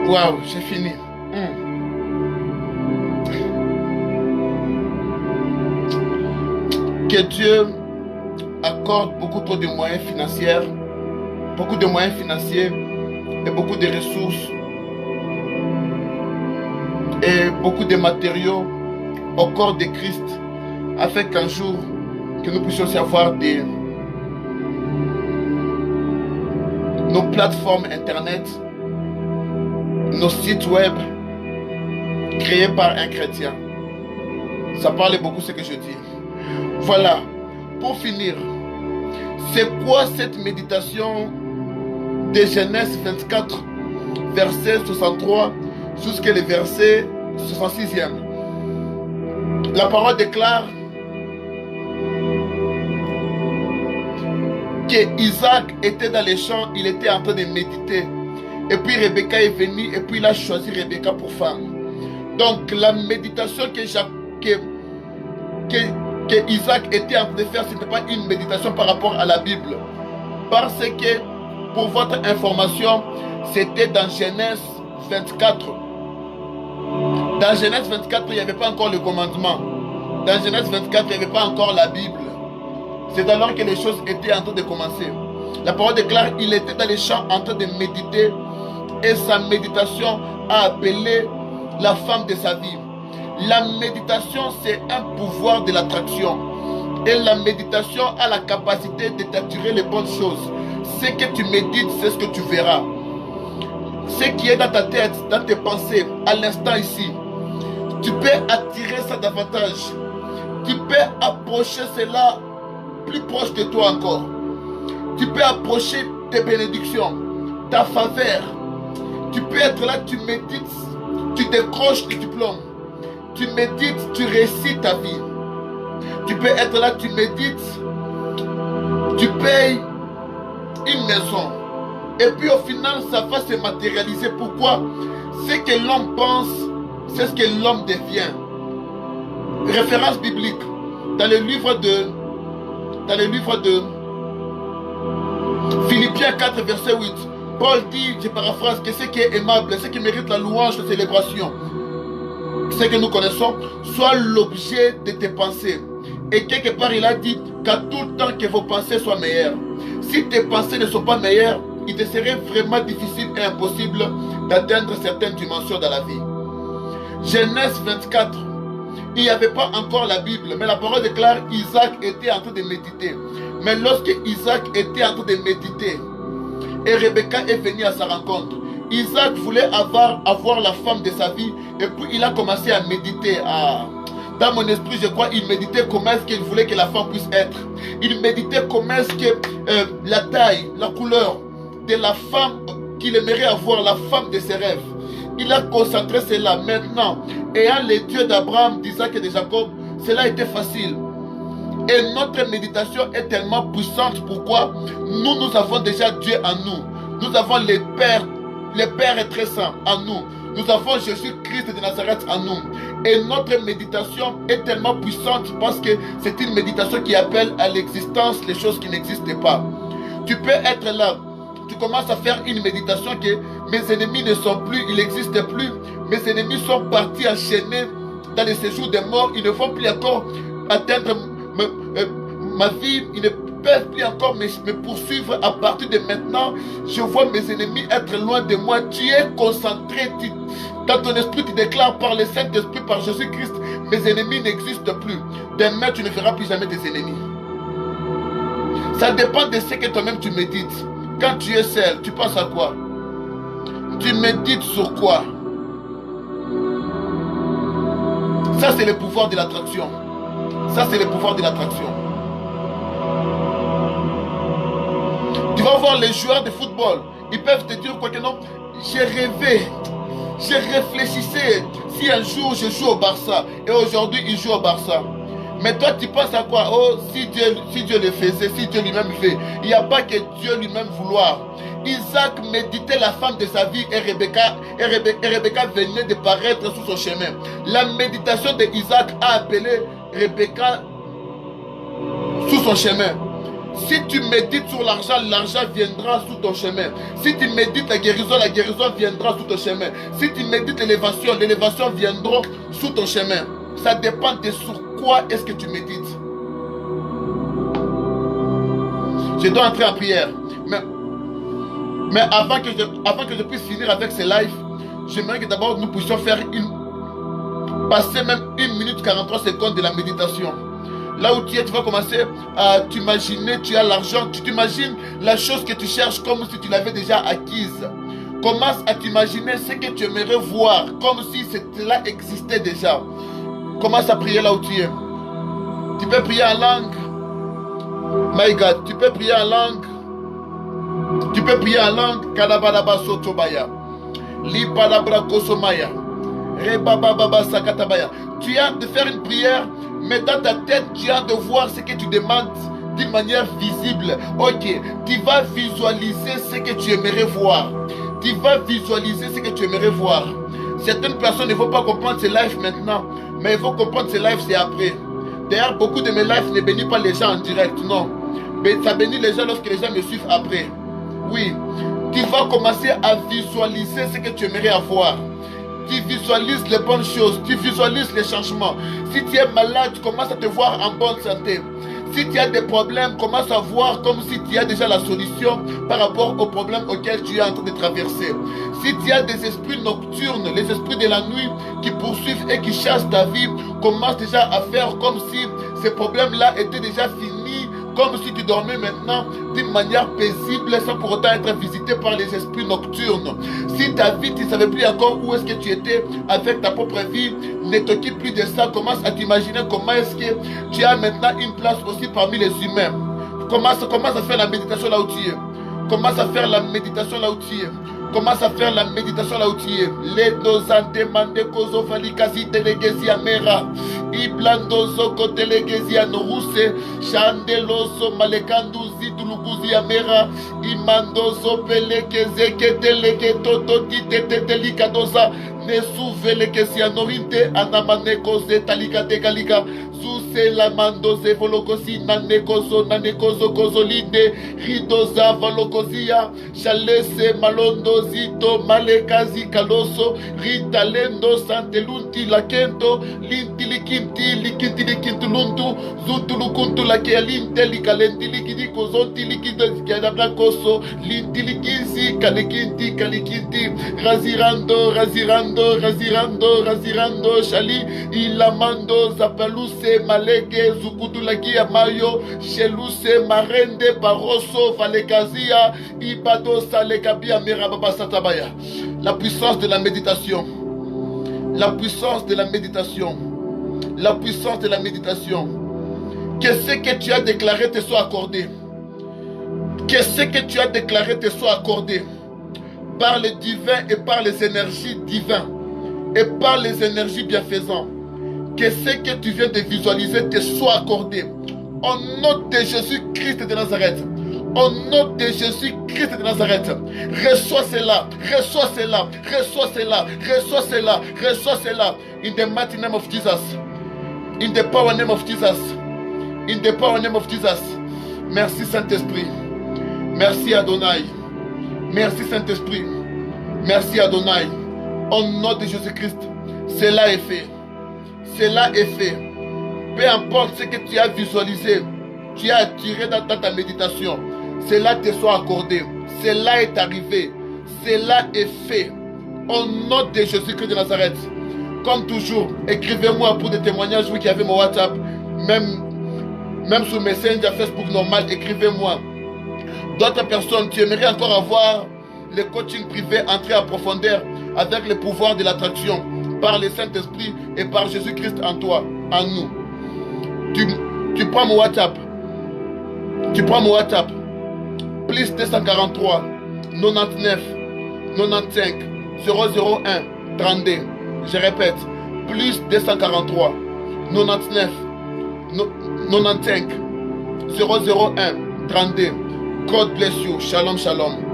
Waouh, j'ai fini. Que Dieu accorde beaucoup de moyens financiers et beaucoup de ressources et beaucoup de matériaux au corps de Christ afin qu'un jour que nous puissions aussi avoir nos plateformes internet, nos sites web créés par un chrétien. Ça parle beaucoup ce que je dis. Voilà, pour finir, c'est quoi cette méditation de Genèse 24, verset 63 jusqu'à le verset 66e? La parole déclare que Isaac était dans les champs, il était en train de méditer. Et puis Rebecca est venue et puis il a choisi Rebecca pour femme. Donc la méditation que Isaac était en train de faire, ce n'était pas une méditation par rapport à la Bible. Parce que, pour votre information, c'était dans Genèse 24. Dans Genèse 24, il n'y avait pas encore le commandement. Dans Genèse 24, il n'y avait pas encore la Bible. C'est alors que les choses étaient en train de commencer. La parole déclare qu'il était dans les champs en train de méditer et sa méditation a appelé la femme de sa vie. La méditation, c'est un pouvoir de l'attraction. Et la méditation a la capacité de t'attirer les bonnes choses. Ce que tu médites, c'est ce que tu verras. Ce qui est dans ta tête, dans tes pensées, à l'instant ici, tu peux attirer ça davantage. Tu peux approcher cela plus proche de toi encore. Tu peux approcher tes bénédictions, ta faveur. Tu peux être là, tu médites, tu décroches le diplôme. Tu médites, tu réussis ta vie. Tu peux être là, tu médites, tu payes une maison. Et puis au final, ça va se matérialiser. Pourquoi? Ce que l'homme pense, c'est ce que l'homme devient. Référence biblique. Dans le livre de Philippiens 4, verset 8. Paul dit, je paraphrase, que ce qui est aimable, ce qui mérite la louange, la célébration, ce que nous connaissons, soit l'objet de tes pensées. Et quelque part, il a dit qu'à tout le temps que vos pensées soient meilleures. Si tes pensées ne sont pas meilleures, il te serait vraiment difficile et impossible d'atteindre certaines dimensions dans la vie. Genèse 24, il n'y avait pas encore la Bible, mais la parole déclare qu'Isaac était en train de méditer. Mais lorsque Isaac était en train de méditer, et Rebecca est venue à sa rencontre, Isaac voulait avoir la femme de sa vie, et puis il a commencé à méditer. Dans mon esprit, je crois, il méditait comment est-ce qu'il voulait que la femme puisse être. Il méditait comment est-ce que la taille, la couleur de la femme qu'il aimerait avoir, la femme de ses rêves. Il a concentré cela. Maintenant, ayant les dieux d'Abraham, d'Isaac et de Jacob, cela était facile. Et notre méditation est tellement puissante. Pourquoi? Nous avons déjà Dieu en nous. Nous avons les pères très saints en nous. Nous avons Jésus-Christ de Nazareth en nous. Et notre méditation est tellement puissante parce que c'est une méditation qui appelle à l'existence les choses qui n'existent pas. Tu peux être là. Tu commences à faire une méditation que mes ennemis ne sont plus, ils n'existent plus. Mes ennemis sont partis enchaînés dans les séjours des morts. Ils ne vont plus encore atteindre ma vie. Ils ne peuvent plus encore me poursuivre. À partir de maintenant, je vois mes ennemis être loin de moi. Tu es concentré. Dans ton esprit, tu déclares par le Saint-Esprit, par Jésus-Christ, mes ennemis n'existent plus. Demain, tu ne feras plus jamais tes ennemis. Ça dépend de ce que toi-même tu médites. Quand tu es seul, tu penses à quoi? Tu médites sur quoi? Ça, c'est le pouvoir de l'attraction. Ça, c'est le pouvoir de l'attraction. Tu vas voir les joueurs de football. Ils peuvent te dire quoi que non. J'ai rêvé. Je réfléchissais si un jour je joue au Barça. Et aujourd'hui, il joue au Barça. Mais toi, tu penses à quoi? Oh, si Dieu le faisait, si Dieu lui-même fait. Il n'y a pas que Dieu lui-même vouloir. Isaac méditait la femme de sa vie et Rebecca venait de paraître sous son chemin. La méditation de Isaac a appelé Rebecca sous son chemin. Si tu médites sur l'argent, l'argent viendra sous ton chemin. Si tu médites la guérison viendra sous ton chemin. Si tu médites l'élévation viendra sous ton chemin. Ça dépend de sur quoi est-ce que tu médites. Je dois entrer en prière. Mais avant que je puisse finir avec ce live, j'aimerais que d'abord nous puissions passer même 1 minute 43 secondes de la méditation. Là où tu es, tu vas commencer à t'imaginer, tu as l'argent, tu t'imagines la chose que tu cherches comme si tu l'avais déjà acquise. Commence à t'imaginer ce que tu aimerais voir, comme si cela existait déjà. Commence à prier là où tu es. Tu peux prier en langue. My God, tu peux prier en langue. Tu peux prier en langue. Kalabadaba sotobaya. Lipadabra kosomaya. Rebababa sakatabaya. Tu as de faire une prière, mais dans ta tête, tu as de voir ce que tu demandes d'une manière visible. Ok, tu vas visualiser ce que tu aimerais voir. Tu vas visualiser ce que tu aimerais voir. Certaines personnes ne vont pas comprendre ces lives maintenant, mais il faut comprendre ces lives c'est après. D'ailleurs, beaucoup de mes lives ne bénissent pas les gens en direct, non. Mais ça bénit les gens lorsque les gens me suivent après. Oui, tu vas commencer à visualiser ce que tu aimerais avoir. Tu visualises les bonnes choses, tu visualises les changements. Si tu es malade, tu commences à te voir en bonne santé. Si tu as des problèmes, commence à voir comme si tu as déjà la solution par rapport aux problèmes auxquels tu es en train de traverser. Si tu as des esprits nocturnes, les esprits de la nuit qui poursuivent et qui chassent ta vie, commence déjà à faire comme si ces problèmes-là étaient déjà finis, comme si tu dormais maintenant d'une manière paisible sans pour autant être visité par les esprits nocturnes. Si ta vie, tu ne savais plus encore où est-ce que tu étais avec ta propre vie, ne t'occupe plus de ça, commence à t'imaginer comment est-ce que tu as maintenant une place aussi parmi les humains. Commence à faire la méditation là où tu es. Commence à faire la méditation là où tu es. Commence à faire la méditation là où tu es. Les dosante mande kozo falikasi telegesi amera. Iblandozo kotelegesi anoruse. Chandeloso malekandu zituluguzi amera. Imandozo pelekeze keteleke toto titetelikadoza. Ne souvele kesi anorinte anamaneko zetalika tekalika. Zuse la mandoze volokosi nanekozo kozolinde. Ridoza valokozia. Chalese malondo zito malekazi kaloso ritalendo santelunti lakento linti likinti likinti likintuluntu zutulukuntu lakealinte likalenti likidiko zonti likido kiadabrakoso linti likinsi kalikinti kalikinti razirando shali ilamando zapaluse maleke zukutulakia mayo sheluse marende paroso valekazia ibado salekabia merababa satabaya. La puissance de la méditation. La puissance de la méditation. La puissance de la méditation. Que ce que tu as déclaré te soit accordé. Que ce que tu as déclaré te soit accordé. Par le divin et par les énergies divines. Et par les énergies bienfaisantes. Que ce que tu viens de visualiser te soit accordé. Au nom de Jésus-Christ de Nazareth. Au nom de Jésus-Christ de Nazareth, reçois cela, reçois cela, reçois cela, reçois cela, reçois cela. In the mighty name of Jesus. In the power name of Jesus. In the power name of Jesus. Merci Saint-Esprit. Merci Adonai. Merci Saint-Esprit. Merci Adonai. Au nom de Jésus-Christ, cela est fait. Cela est fait. Peu importe ce que tu as visualisé, tu as attiré dans ta méditation. Cela te soit accordé. Cela est arrivé. Cela est fait. Au nom de Jésus-Christ de Nazareth. Comme toujours, écrivez-moi pour des témoignages, vous qui avez mon WhatsApp. Même sur Messenger, Facebook normal, écrivez-moi. D'autres personnes, tu aimerais encore avoir le coaching privé, entrer en profondeur avec le pouvoir de l'attraction par le Saint-Esprit et par Jésus-Christ en toi, en nous. Tu prends mon WhatsApp. Tu prends mon WhatsApp. Plus 243 99 95 001 32. Je répète. Plus 243 99 95 001 32. God bless you. Shalom, shalom.